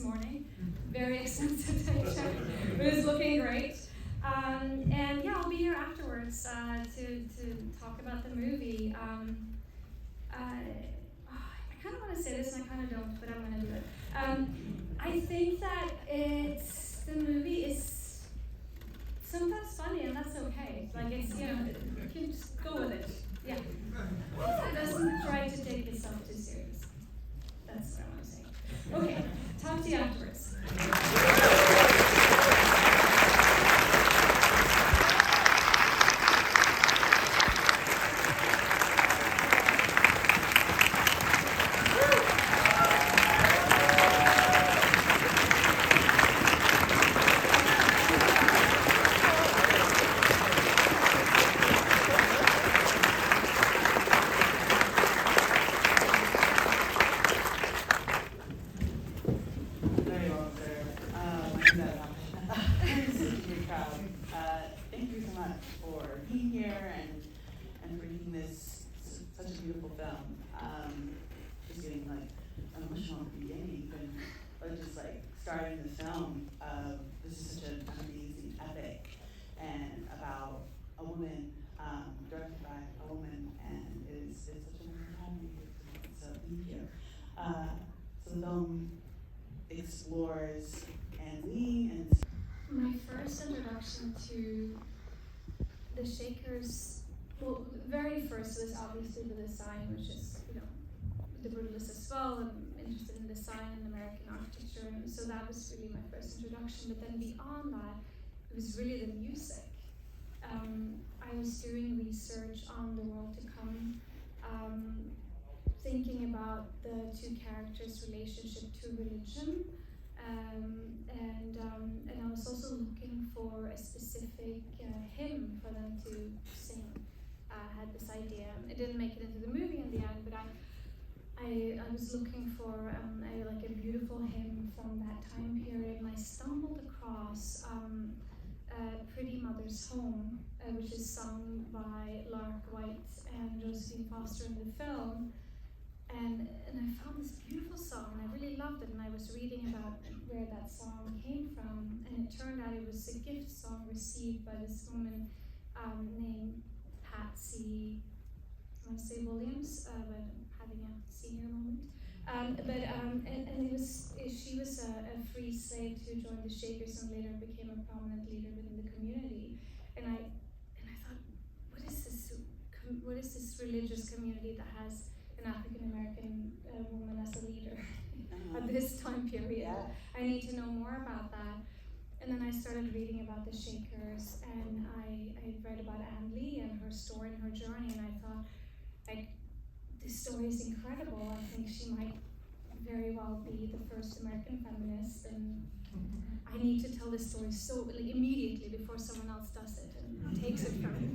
morning. Very extensive picture. It was looking great. And yeah, I'll be here afterwards to talk about the movie. I kind of want to say this and I kind of don't, but I'm going to do it. I think that the movie is sometimes funny, and that's okay. Like, it's, you can just go with it. Yeah. It doesn't try to take itself too serious. That's what I want to say. Okay, talk to you afterwards. Thank you so much for being here and bringing this such a beautiful film. Just getting like emotional at the beginning, but just like starting the film. This is such an amazing epic and about a woman, directed by a woman, and it's such an honor to be here. So the film explores Anne Lee and my first introduction to the Shakers, well, very first was obviously the design, which is, the brutalist as well. I'm interested in design and American architecture, and so that was really my first introduction. But then beyond that, it was really the music. I was doing research on the world to come, thinking about the two characters' relationship to religion. And I was also looking for a specific hymn for them to sing. I had this idea. It didn't make it into the movie in the end, but I was looking for a beautiful hymn from that time period, and I stumbled across Pretty Mother's Home, which is sung by Lark White and Josephine Foster in the film. And I found this beautiful song, and I really loved it, and I was reading about where that song came from, and it turned out it was a gift song received by this woman named Patsy, I want to say Williams, but I'm having a senior moment. She was a free slave who joined the Shakers and later became a prominent leader within the community. And I thought, what is this religious community that has an African American woman as a leader at this time period? Yeah. I need to know more about that. And then I started reading about the Shakers, and I read about Anne Lee and her story and her journey, and I thought, this story is incredible. I think she might very well be the first American feminist, and I need to tell this story immediately before someone else does it and takes it from me.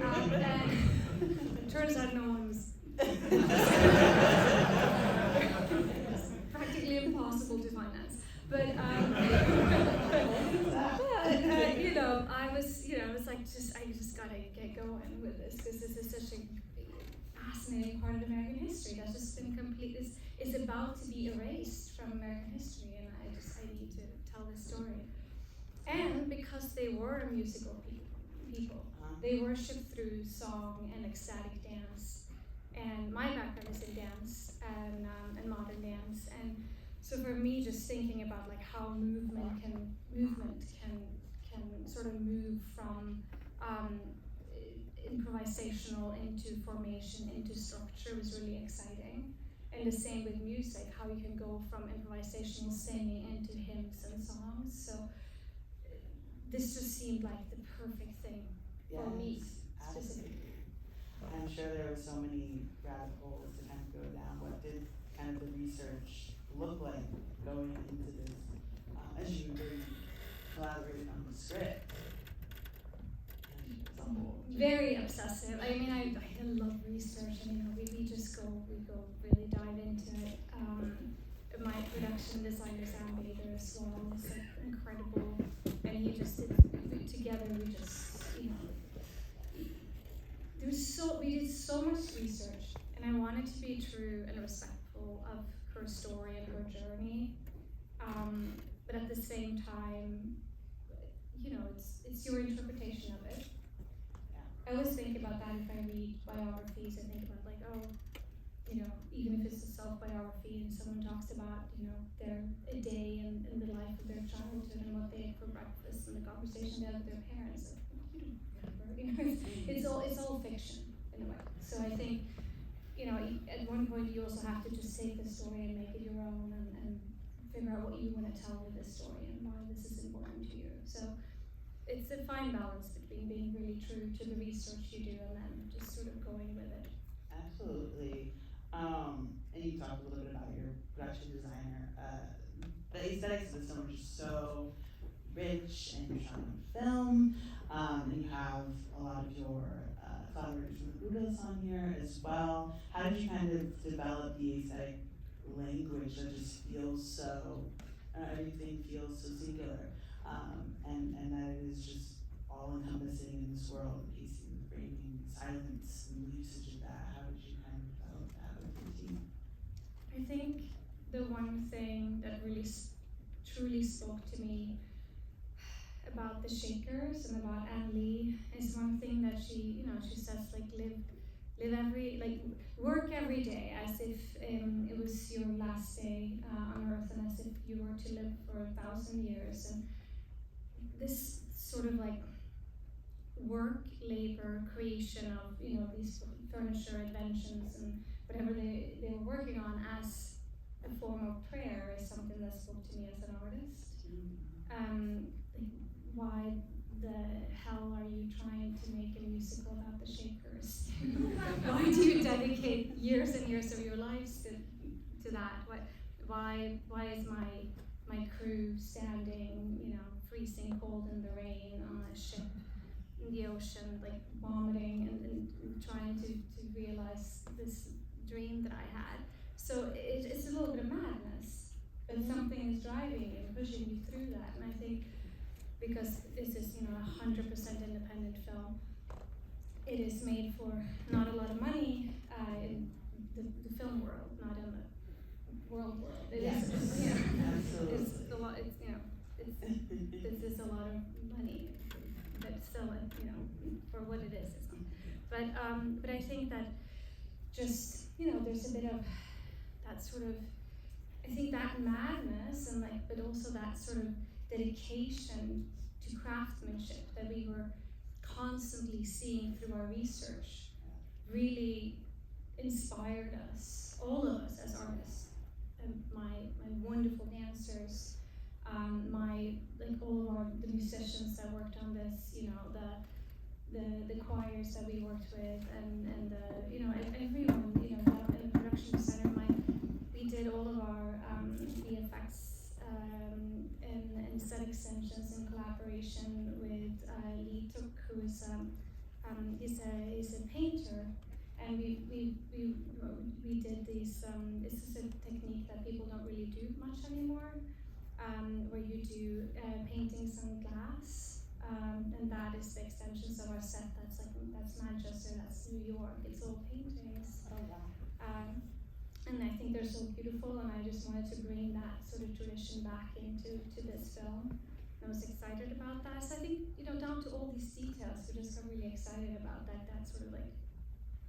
And it turns out no one was. Practically impossible to finance, but I was like, I just gotta get going with this, because this is such a fascinating part of American history that's just been is about to be erased from American history, and I need to tell this story. And because they were a musical people, they worshiped through song and ecstatic dance. And my background is in dance and modern dance, and so for me, just thinking about how movement can sort of move from improvisational into formation into structure was really exciting. And the same with music, how you can go from improvisational singing into hymns and songs. So this just seemed like the perfect thing for me specifically. I'm sure there were so many rabbit holes to kind of go down. What did kind of the research look like going into this as you were collaborating on the script? Very obsessive. I mean, I love research. I mean, we go really dive into it. My production designer Sam Bader as well is incredible, and he just together we just we did so much research, and I wanted to be true and respectful of her story and her journey. same time, you know, it's your interpretation of it. I always think about that if I read biographies. I think about like, oh, you know, even if it's a self-biography and someone talks about, you know, a day in the life of their childhood and what they ate for breakfast and the conversation they had with their parents. Like, you don't remember, you know, it's all fiction in a way. So I think, you know, at one point you also have to just take the story and make it your own and figure out what you want to tell with this story and why this is important to you. So it's a fine balance between being really true to the research you do and then just sort of going with it. Absolutely. And you talked a little bit about your production designer. The aesthetics of the film are just so rich, and you're shot on film, and you have a lot of your collaborators from the Buddhas on here as well. How did you kind of develop the aesthetic language that just feels so, everything feels so singular, and that it is just all encompassing in this world, pacing, framing, silence, and the usage of that? How did you kind of develop that with your team? I think the one thing that really truly spoke to me about the Shakers and about Anne Lee is one thing that she says, like, work every day as if it was your last day on earth and as if you were to live for 1,000 years. And this sort of like work, labor, creation of, you know, these furniture inventions and whatever they were working on as a form of prayer is something that spoke to me as an artist. Why the hell are you trying to make a musical about the Shakers? Why do you dedicate years and years of your lives to that? Why is my crew standing, you know, freezing cold in the rain on a ship in the ocean, like vomiting and trying to realize this dream that I had? So it's a little bit of madness, but something is driving you and pushing you through that. And I think because this is, you know, 100% independent film, it is made for not a lot of money in the film world, not in the world. It is, you know, it's a lot. It's, you know, this is a lot of money, but still, you know, for what it is, it's not. But I think that just, you know, there's a bit of that sort of, I think that madness and like, but also that sort of dedication to craftsmanship that we were constantly seeing through our research really inspired us, all of us as artists. My wonderful dancers, all of the musicians that worked on this, you know, the choirs that we worked with, and the, you know, everyone, you know, in the production center, we did all of our VFX and set extensions in collaboration with Lee Tuk, who is he's a painter, and we did these. This is a technique that people don't really do much anymore, where you do paintings on glass, and that is the extensions of our set. That's Manchester, that's New York. It's all paintings. Oh wow. And I think they're so beautiful, and I just wanted to bring that sort of tradition back into this film. I was excited about that. So I think, you know, down to all these details, we just got really excited about that sort of like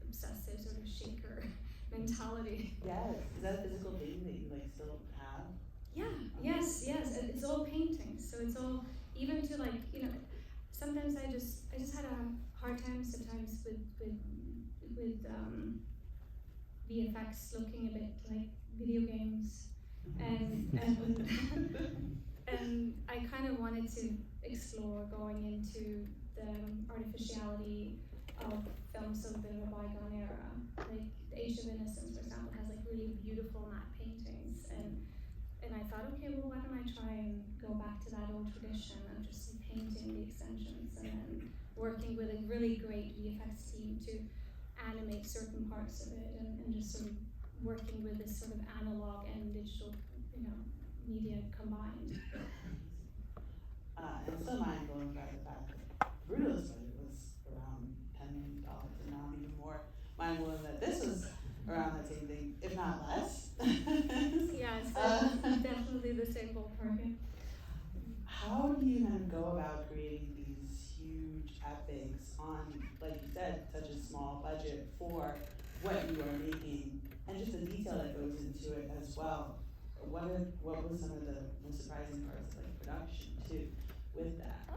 obsessive sort of shaker mentality. Yes. Is that a physical thing that you like still have? Yeah. Yes. It's all paintings, so it's all, even to like, you know, sometimes I just had a hard time sometimes with VFX looking a bit like video games, and and I kind of wanted to explore going into the artificiality of films of the bygone era. Like The Age of Innocence, for example, has like really beautiful matte paintings, and I thought, okay, well, why don't I try and go back to that old tradition of just painting the extensions and then working with a really great VFX team to animate certain parts of it, and just sort of working with this sort of analog and digital, you know, media combined. And so mind-blowing by the fact that Bruno's budget was around $10 million, and now I'm even more mind-blowing that this was around that same thing, if not less. Yeah, it's definitely the same ballpark. how do you kind of go about creating these huge epics on, like you said, such a small budget for what you are making, and just the detail that goes into it as well? What was some of the most surprising parts of like production too with that?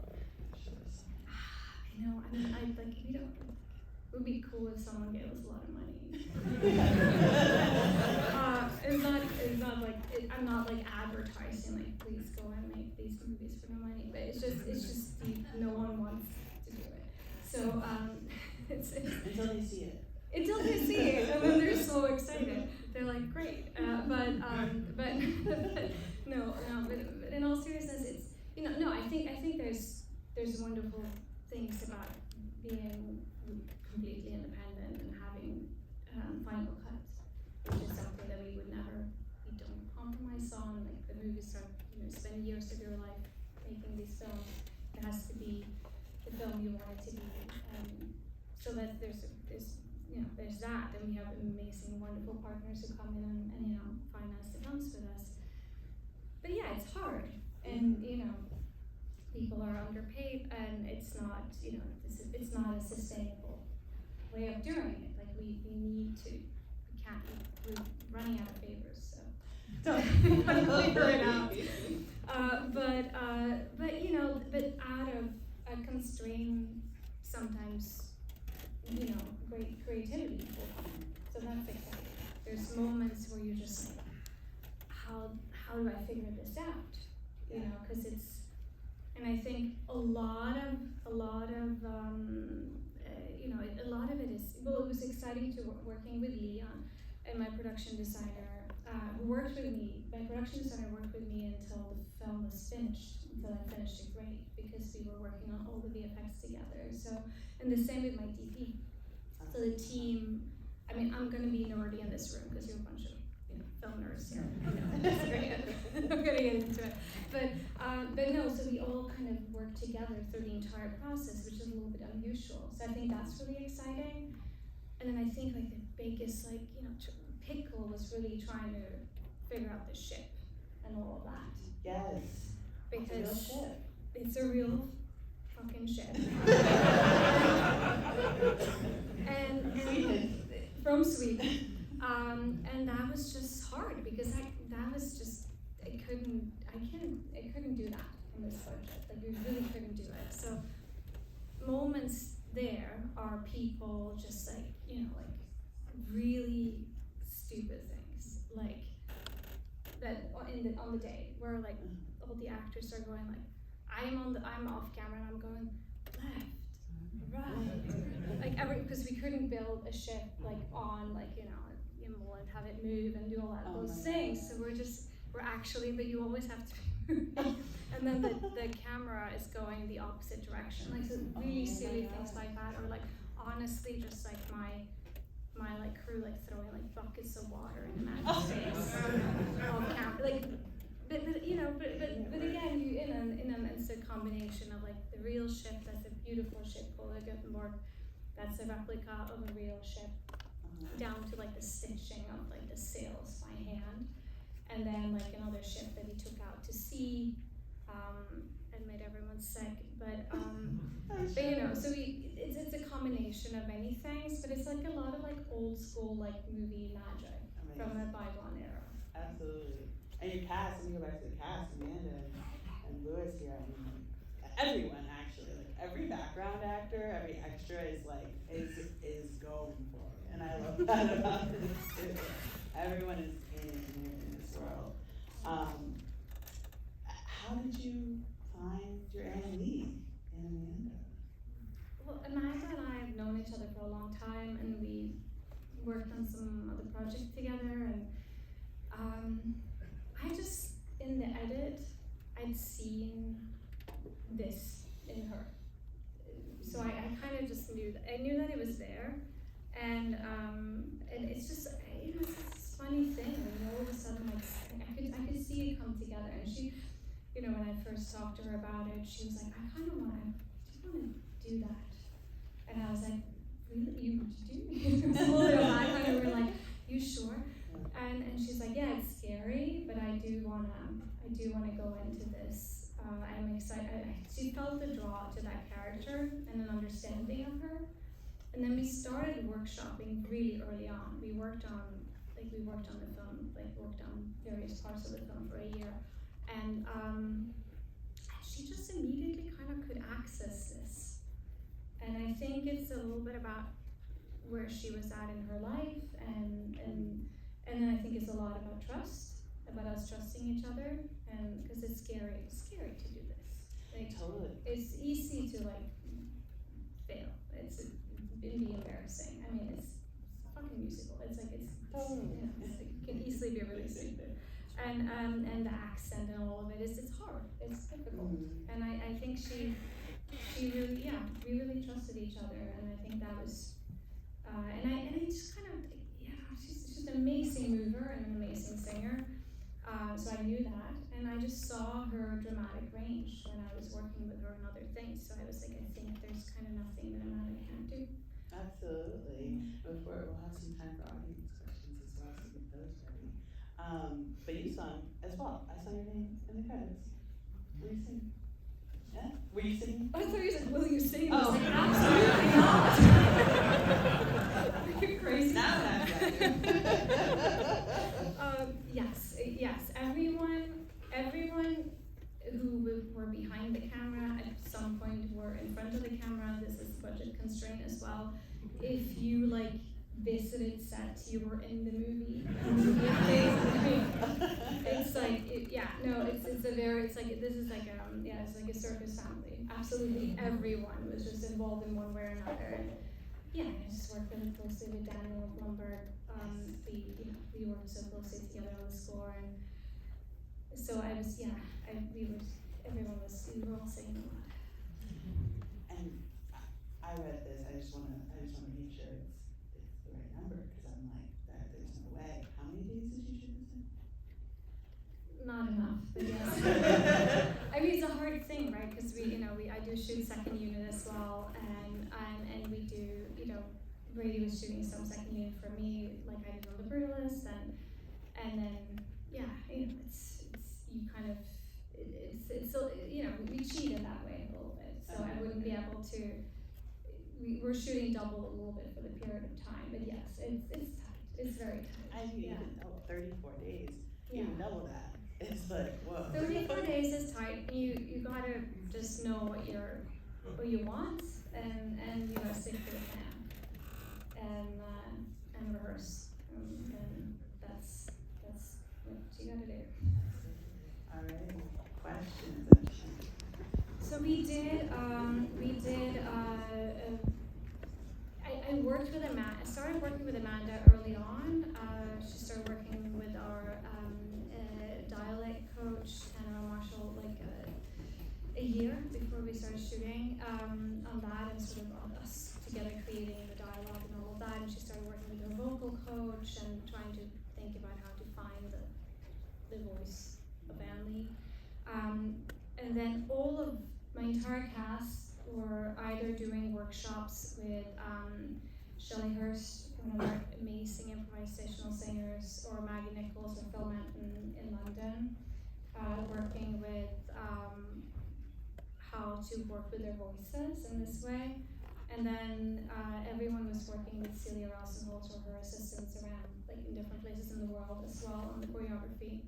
I know. I mean, I like we don't. It would be cool if someone gave us a lot of money. It's not like I'm not like advertising like please go and make these movies for no money. But it's just no one wants to do it. So it's until they see it. Until they see it, and then they're so excited. They're like, great. But in all seriousness, it's I think there's wonderful things about being completely independent and having final cuts, which is something that we don't compromise on. Like the movies are, spend years of your life making these films. It has to be the film you want it to be, so that there's that, and we have amazing, wonderful partners who come in and finance the films with us. But yeah, it's hard, and people are underpaid, and it's not it's not a sustainable way of doing it. Like we need to, we're running out of favors, so don't figure it out. But out of a constraint, sometimes great creativity will come. So that's exciting. There's moments where you're just like, how do I figure this out? Because it's, and I think a lot of it is, it was exciting to working with Leon and my production designer, who worked with me. My production designer worked with me until the film was finished, until I finished it great, because we were working on all the VFX together. So, and the same with my DP. So the team, I mean, I'm gonna be nerdy in this room because you're a bunch of film nerds here. That's great. I'm gonna get into it. But no, so we all kind of work together through the entire process, which is a little bit unusual. So I think that's really exciting. And then I think like the biggest pickle was really trying to figure out the ship and all of that. Yes. Because it's a real fucking ship. and from Sweden. And that was just hard because I couldn't do that in this budget. Like we really couldn't do it. So moments there are people just like really stupid things like that on the day where like all the actors are going like I'm off camera and I'm going left, right, like because we couldn't build a ship like on like and have it move and do all that those things. So we're actually, but you always have to and then the camera is going the opposite direction, like so really silly things like that, or like honestly just like my like crew like throwing like buckets of water in Matt's face on camera, like but again it's a combination of like the real ship, that's a beautiful ship called the Gothenburg, that's a replica of a real ship, down to like the stitching of like the sails by hand, and then like another ship that we took out to sea and made everyone sick, but so it's a combination of many things, but it's like a lot of like old school like movie magic. Amazing. From a bygone era. Absolutely. And your cast, let me go back to the cast, Amanda and Louis here, I mean everyone actually, like every background actor, every extra is like is going for it. And I love that about this too. Everyone is in this world. How did you find your Annie Lee and Amanda? Well, Amanda and I have known each other for a long time, and we worked on some other projects together, and I just, in the edit, I'd seen this in her. So I kind of just knew that. I knew that it was there, and it's just, it's this funny thing, all of a sudden, like, I could see it come together, and she, when I first talked to her about it, she was like, I just want to do that, and I was like, really, you do? And we were like, you sure? And she's like, yeah, it's scary, but I do wanna go into this I'm excited. She felt the draw to that character and an understanding of her. And then we started workshopping really early on. We worked on the film, worked on various parts of the film for a year. And she just immediately kind of could access this. And I think it's a little bit about where she was at in her life, and then I think it's a lot about trust, about us trusting each other, and because it's scary to do this. Totally. It's easy to fail. It'd be embarrassing. I mean, it's a fucking musical. It's totally. It can easily be really stupid. And the accent and all of it is hard. It's difficult. And I think she really, we really trusted each other, and I think that was and I just kind of she's just an amazing mover and an amazing singer. So I knew that, and I just saw her dramatic range when I was working with her on other things. So I was like, I think there's kind of nothing that Amanda can't do. Absolutely. Before we'll have some time for audience questions as well, so get those ready. But you sung as well. I saw your name in the credits. Were you singing? Yeah? Were you singing? I thought you said, will you sing? Oh. I was like, absolutely not. Are you crazy? Now that's Yes. Everyone who were behind the camera at some point were in front of the camera. This is budget constraint as well. If you visited set, you were in the movie. It's like a circus family. Absolutely everyone was just involved in one way or another. And I just worked really closely with Daniel Blumberg. We worked so closely together on the score, and so we were all singing a lot. And I read this. I just want to make sure it's the right number, because I'm like, there's no way. How many days did you shoot this in? Not enough, but yes. I mean, it's a hard thing, right? Because I do shoot second unit as well, and we do, Brady was shooting some second unit for me, like I did on the Brutalist, and then it's you kind of it's so we cheat in that way a little bit. So I wouldn't be able to. We're shooting double a little bit for the period of time, but yes, it's tight. It's very tight. I mean, even 34 days, even double that. It's like, whoa. 34 days is tight. You gotta just know what you want, and you gotta stick to the plan, and rehearse, and that's what you gotta do. All right, questions. So we did. I worked with Amanda. I started working with Amanda early on. She started working with our dialect coach, Hannah Marshall, a year before we started shooting on that, and sort of us together creating the dialogue and all of that. And she started working with her vocal coach and trying to think about how to find the voice of Annie. And then all of my entire cast were either doing workshops with Shelley Hurst, one of our amazing improvisational singers, or Maggie Nichols or Phil Manton in London, working with how to work with their voices in this way. And then everyone was working with Celia Rosenholt or her assistants around, in different places in the world as well on the choreography.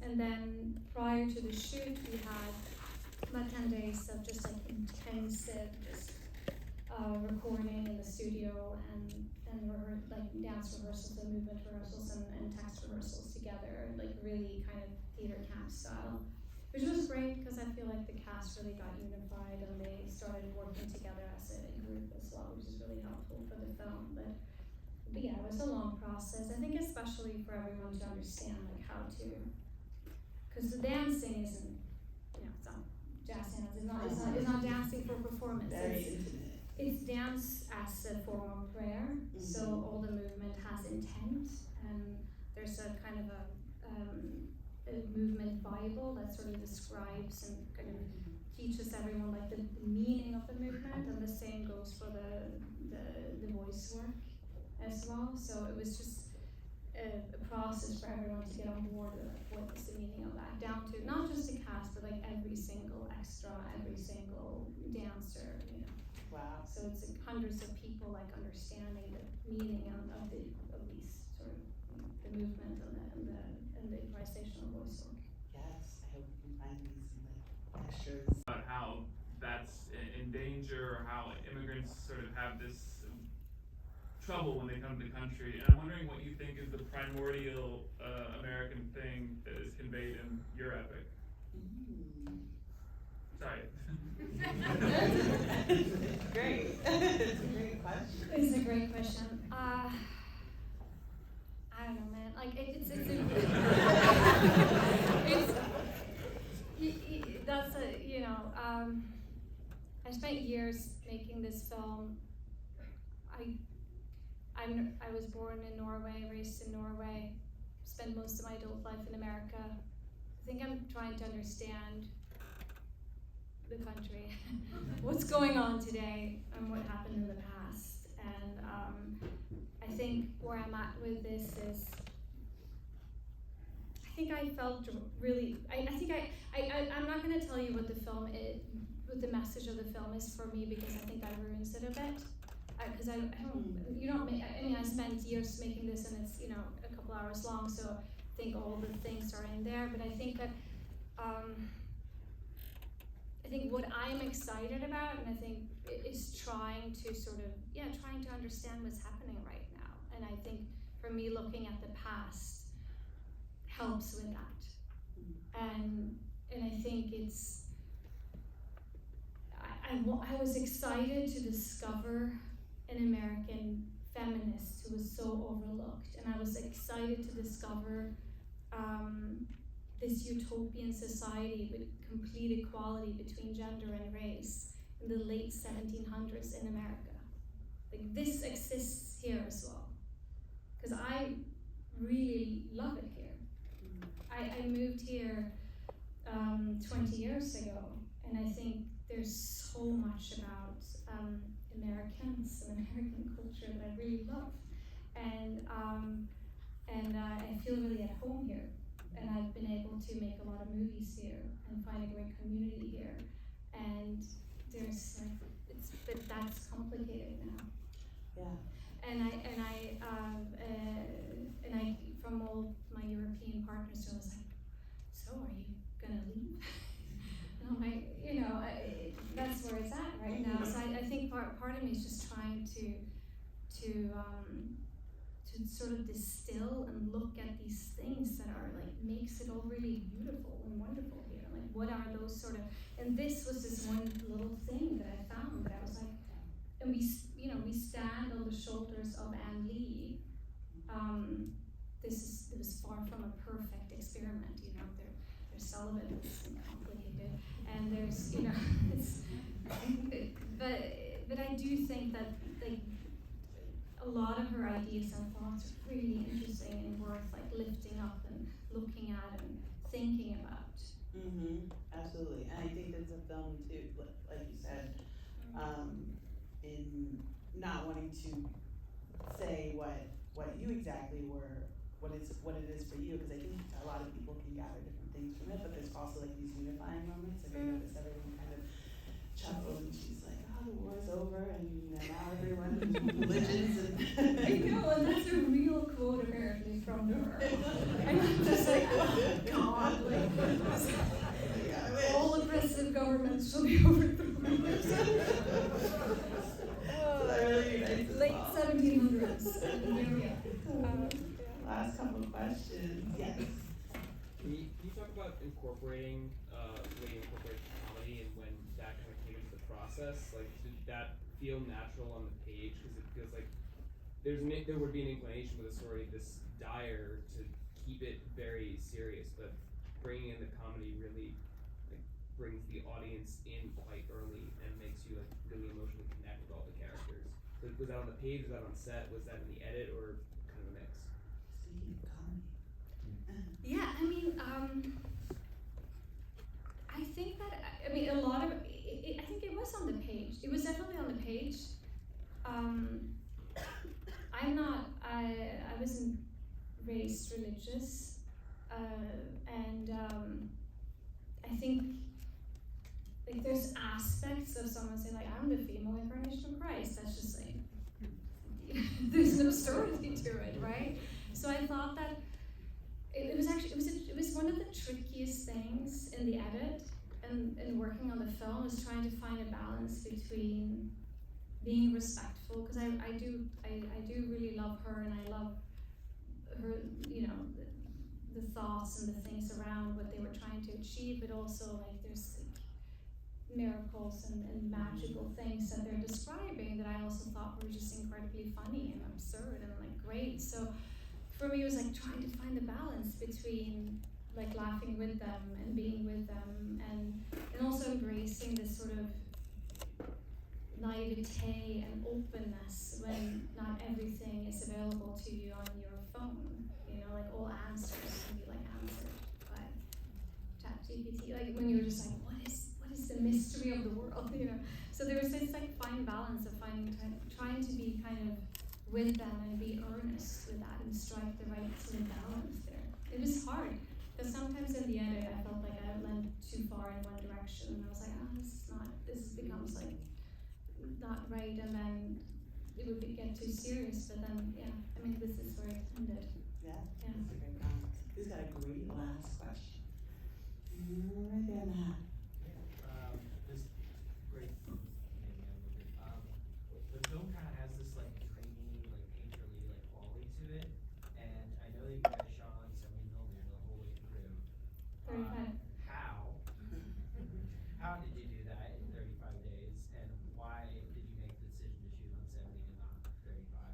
And then prior to the shoot, we had about 10 days of just intensive recording in the studio and dance rehearsals and movement rehearsals and text rehearsals together, really kind of theater camp style, which was great because I feel like the cast really got unified and they started working together as a group as well, which is really helpful for the film. But yeah, it was a long process. I think especially for everyone to understand how to, because the dancing isn't, it's not jazz hands. It's not dancing for performance. Very intimate. It's dance as a form of prayer. Mm-hmm. So all the movement has intent, and there's a kind of a movement Bible that sort of describes and kind of teaches everyone the meaning of the movement, and the same goes for the voice work as well. So it was just a process for everyone to get on board with what is the meaning of that, down to not just the cast, but like every single extra, every single dancer, you know. Wow. So it's like hundreds of people like understanding the meaning of these sort of the movement and the improvisational voiceover. Yes, I hope we can find these in the extras. About how that's in danger, or how immigrants sort of have this trouble when they come to the country. And I'm wondering what you think is the primordial American thing that is conveyed in your epic. Sorry. It's great. It's a great question. It's a great question. I don't know, man. Like that's a, you know. I spent years making this film. I was born in Norway, raised in Norway, spent most of my adult life in America. I think I'm trying to understand the country, what's going on today, and what happened in the past. And I think where I'm at with this is, I think I felt really, I'm not going to tell you what the film is, what the message of the film is for me, because I think that ruins it a bit. Because I spent years making this, and it's, you know, a couple hours long, so I think all the things are in there. But I think that I think what I'm excited about, and I think is trying to sort of, trying to understand what's happening right now. And I think for me, looking at the past helps with that. And I think it's, I was excited to discover an American feminist who was so overlooked, and I was excited to discover this utopian society with complete equality between gender and race in the late 1700s in America. Like, this exists here as well, because I really love it here. I moved here 20 years ago, and I think there's so much about Americans and American culture that I really love, and I feel really at home here, and I've been able to make a lot of movies here and find a great community here, and there's but that's complicated now. Yeah. And I from all my European partners, I was like, so are you gonna leave? And I'm like, you know, that's where it's at right now. So I think part of me is just trying to sort of distill and look at these things that are like, makes it all really beautiful and wonderful here. Like, what are those sort of, and this was this one little thing that I found that I was like, and we stand on the shoulders of Anne Lee. It was far from a perfect experiment, you know. They're celibate, it's complicated, and there's, you know, it's, but I do think that, like, a lot of her ideas and thoughts are really interesting and worth like lifting up and looking at and thinking about. Absolutely, and I think it's a film too, like you said, in not wanting to say what you exactly were, what it is for you, because I think a lot of people can gather different things from it, but there's also like these unifying moments. Like I noticed everyone kind of chuckled, and she's like, "Oh, the war's over, and now everyone religions and." I know, and that's a real quote apparently from her. And I'm just like, oh God, like, all oppressive governments shall be overthrown. Late 1700s. Last couple of questions. Yes. Can you talk about incorporating, the way you incorporate comedy and when that kind of came into the process? Like, did that feel natural on the page? Because it feels like there would be an inclination with a story this dire to keep it very serious, but bringing in the comedy really like brings the audience in quite early and makes you like really emotionally connect with all the characters. Was that on the page? Was that on set? Was that in the edit, or kind of a mix? Speaking of comedy. Yeah, I mean, I think that, I mean, a lot of, I think it was on the page. It was definitely on the page. I wasn't raised religious, and I think like there's aspects of someone saying like, I'm the female incarnation of Christ. That's just like, there's an absurdity to it, right? So I thought that it was one of the trickiest things in the edit and working on the film, was trying to find a balance between being respectful, because I do really love her, and I love her, you know, the thoughts and the things around what they were trying to achieve, but also like there's like miracles and magical things that they're describing that I also thought were just incredibly funny and absurd and like great. So for me, it was like trying to find the balance between like laughing with them and being with them, and also embracing this sort of naivete and openness when not everything is available to you on your phone. You know, like all answers can be like answered by ChatGPT. Like when you're just like, what is the mystery of the world? You know. So there was this like fine balance of trying to be kind of with them and be earnest with that and strike the right sort of balance there. It was hard because sometimes in the edit I felt like I went too far in one direction, and I was like, this becomes like not right, and then it would get too serious. But then, yeah, I mean, this is where it ended. Yeah, Yeah. that's a great balance. Who's got a great last question? Right there in the hat. This great the film kind of has this like dreamy, like painterly like quality to it, and I know that you guys shot on 70mm the whole way through. 35. How did you do that in 35 days, and why did you make the decision to shoot on 70 and not 35?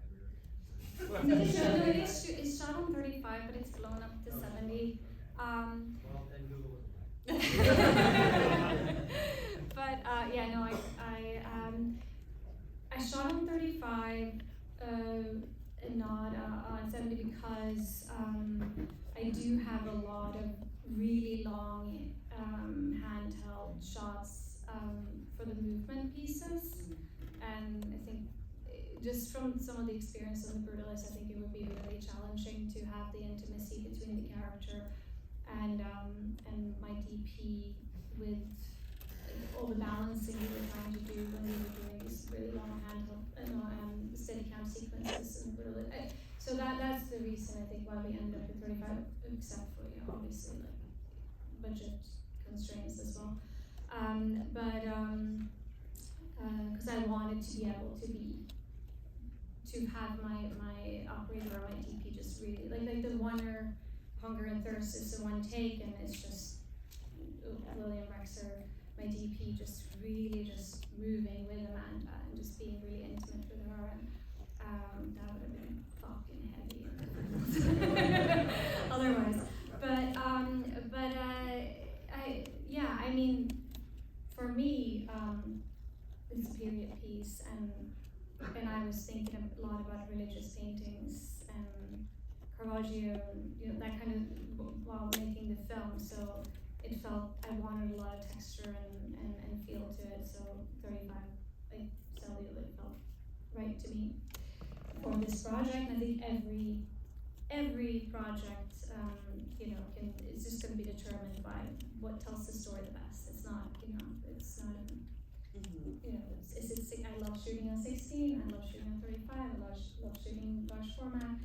It's shot on 35, but it's blown up to 70. Well, then Google it. But yeah, no, I shot on 35 and not on 70 because I do have a lot of really long handheld shots for the movement pieces, and I think just from some of the experience on the Brutalist, I think it would be really challenging to have the intimacy between the character and my DP with all the balancing we were trying to do when we were doing these really long handheld Steadicam sequences and Brutalist. So that's the reason I think why we ended up with 35, except for, you know, obviously like budget constraints as well. Because I wanted to be able to have my operator or my DP just really like the Hunger and Thirst is the one take, and it's just William Rexer, my DP, just really just moving with Amanda and just being really intimate with her, and that would have been fucking heavy otherwise. I mean, for me, it's a period piece, and I was thinking a lot about religious paintings and Caravaggio, you know, that kind of while making the film. So it felt I wanted a lot of texture and feel to it. So 35, like celluloid, felt right to me for this project. And I think every project, you know, it's just going to be determined by what tells the story the best. It's not, you know, you know, I love shooting on 16, I love shooting on 35, I love shooting large format,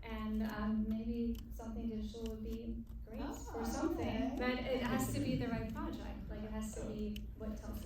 and maybe something digital would be great or something, okay. but it has to be the right project, like it has to be what tells